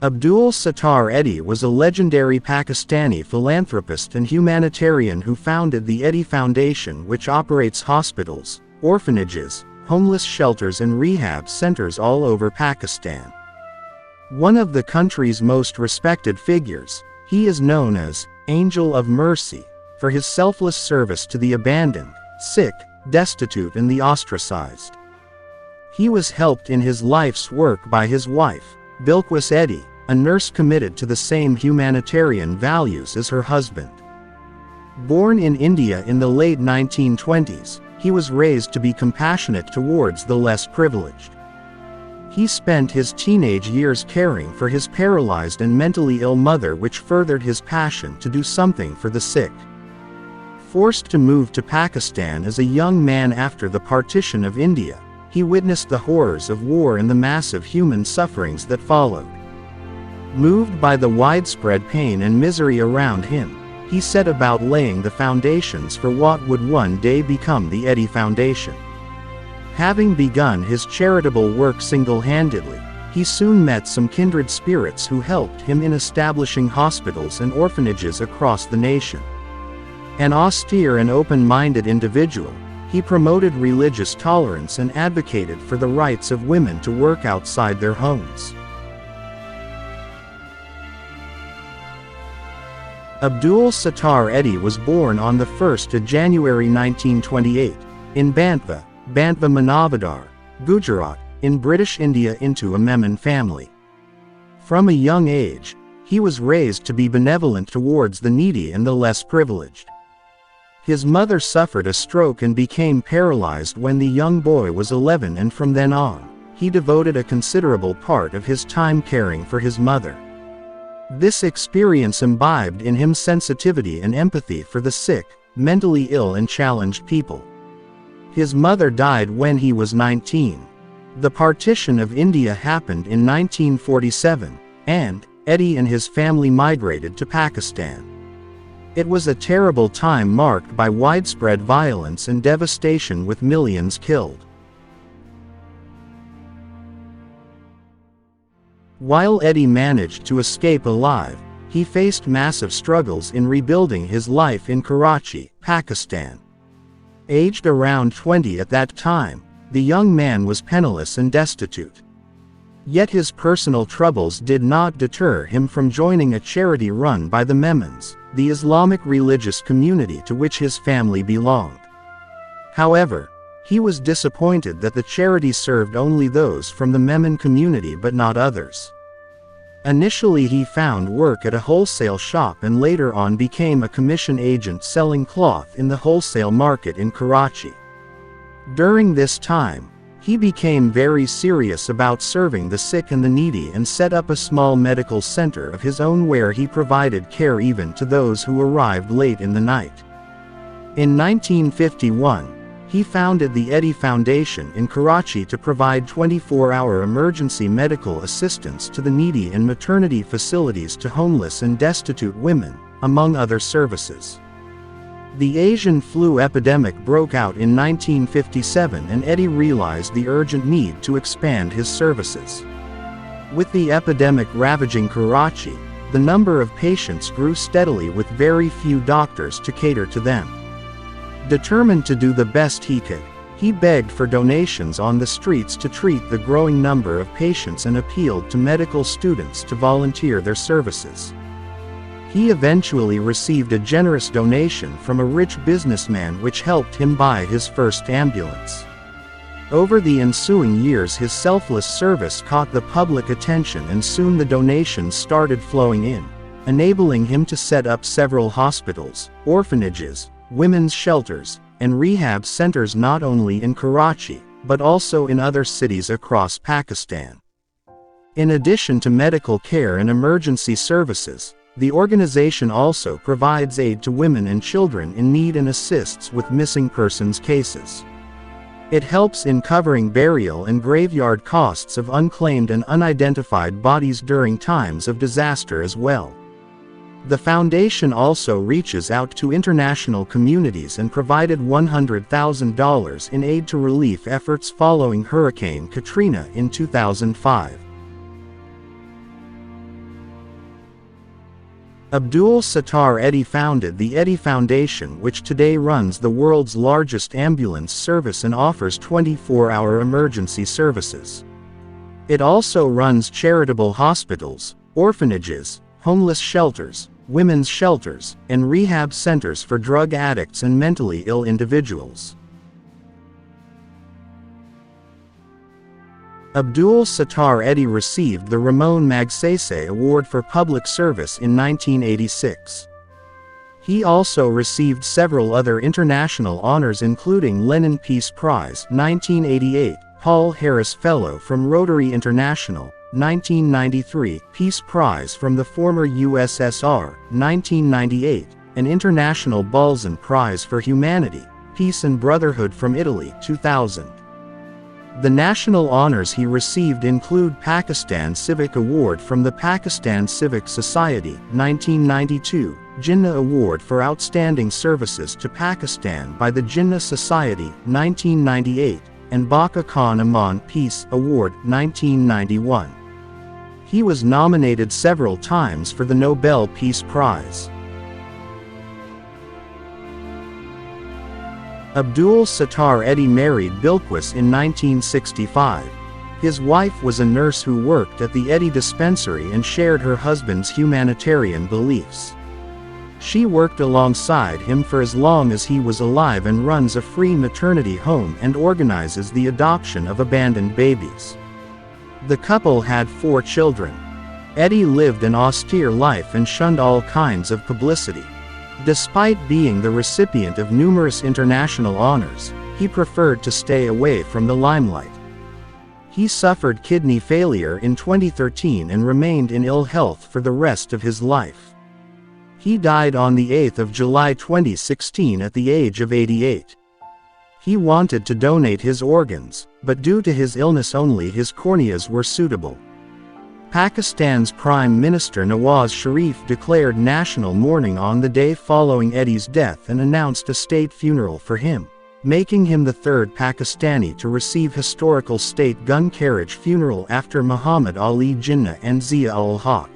Abdul Sattar Edhi was a legendary Pakistani philanthropist and humanitarian who founded the Edhi Foundation, which operates hospitals, orphanages, homeless shelters and rehab centers all over Pakistan. One of the country's most respected figures, he is known as Angel of Mercy for his selfless service to the abandoned, sick, destitute and the ostracized. He was helped in his life's work by his wife, Bilquis Edhi, a nurse committed to the same humanitarian values as her husband. Born in India in the late 1920s, he was raised to be compassionate towards the less privileged. He spent his teenage years caring for his paralyzed and mentally ill mother, which furthered his passion to do something for the sick. Forced to move to Pakistan as a young man after the partition of India, he witnessed the horrors of war and the massive human sufferings that followed. Moved by the widespread pain and misery around him, he set about laying the foundations for what would one day become the Edhi Foundation. Having begun his charitable work single-handedly, he soon met some kindred spirits who helped him in establishing hospitals and orphanages across the nation. An austere and open-minded individual, he promoted religious tolerance and advocated for the rights of women to work outside their homes. Abdul Sattar Edhi was born on 1 January 1928, in Bantva, Manavadar, Gujarat, in British India into a Memon family. From a young age, he was raised to be benevolent towards the needy and the less privileged. His mother suffered a stroke and became paralyzed when the young boy was 11, and from then on, he devoted a considerable part of his time caring for his mother. This experience imbibed in him sensitivity and empathy for the sick, mentally ill and challenged people. His mother died when he was 19. The partition of India happened in 1947, and Edhi and his family migrated to Pakistan. It was a terrible time marked by widespread violence and devastation with millions killed. While Edhi managed to escape alive, he faced massive struggles in rebuilding his life in Karachi, Pakistan. Aged around 20 at that time, the young man was penniless and destitute. Yet his personal troubles did not deter him from joining a charity run by the Memons, the Islamic religious community to which his family belonged. However, he was disappointed that the charity served only those from the Memon community but not others. Initially he found work at a wholesale shop and later on became a commission agent selling cloth in the wholesale market in Karachi. During this time, he became very serious about serving the sick and the needy and set up a small medical center of his own where he provided care even to those who arrived late in the night. In 1951, he founded the Edhi Foundation in Karachi to provide 24-hour emergency medical assistance to the needy in maternity facilities to homeless and destitute women, among other services. The Asian flu epidemic broke out in 1957 and Edhi realized the urgent need to expand his services. With the epidemic ravaging Karachi, the number of patients grew steadily with very few doctors to cater to them. Determined to do the best he could, he begged for donations on the streets to treat the growing number of patients and appealed to medical students to volunteer their services. He eventually received a generous donation from a rich businessman which helped him buy his first ambulance. Over the ensuing years his selfless service caught the public attention and soon the donations started flowing in, enabling him to set up several hospitals, orphanages, women's shelters, and rehab centers not only in Karachi, but also in other cities across Pakistan. In addition to medical care and emergency services, the organization also provides aid to women and children in need and assists with missing persons cases. It helps in covering burial and graveyard costs of unclaimed and unidentified bodies during times of disaster as well. The foundation also reaches out to international communities and provided $100,000 in aid to relief efforts following Hurricane Katrina in 2005. Abdul Sattar Edhi founded the Edhi Foundation, which today runs the world's largest ambulance service and offers 24-hour emergency services. It also runs charitable hospitals, orphanages, homeless shelters, women's shelters, and rehab centers for drug addicts and mentally ill individuals. Abdul Sattar Edhi received the Ramon Magsaysay Award for Public Service in 1986. He also received several other international honors including Lenin Peace Prize 1988, Paul Harris Fellow from Rotary International, 1993, Peace Prize from the former USSR, 1998, an International Balzan Prize for Humanity, Peace and Brotherhood from Italy, 2000. The national honors he received include Pakistan Civic Award from the Pakistan Civic Society, 1992, Jinnah Award for Outstanding Services to Pakistan by the Jinnah Society, 1998, and Baka Khan Aman Peace Award, 1991. He was nominated several times for the Nobel Peace Prize. Abdul Sattar Edhi married Bilquis in 1965. His wife was a nurse who worked at the Edhi dispensary and shared her husband's humanitarian beliefs. She worked alongside him for as long as he was alive and runs a free maternity home and organizes the adoption of abandoned babies. The couple had 4 children. Edhi lived an austere life and shunned all kinds of publicity. Despite being the recipient of numerous international honors, he preferred to stay away from the limelight. He suffered kidney failure in 2013 and remained in ill health for the rest of his life. He died on the 8th of July 2016 at the age of 88. He wanted to donate his organs, but due to his illness only his corneas were suitable. Pakistan's Prime Minister Nawaz Sharif declared national mourning on the day following Edhi's death and announced a state funeral for him, making him the 3rd Pakistani to receive historical state gun carriage funeral after Muhammad Ali Jinnah and Zia-ul-Haq.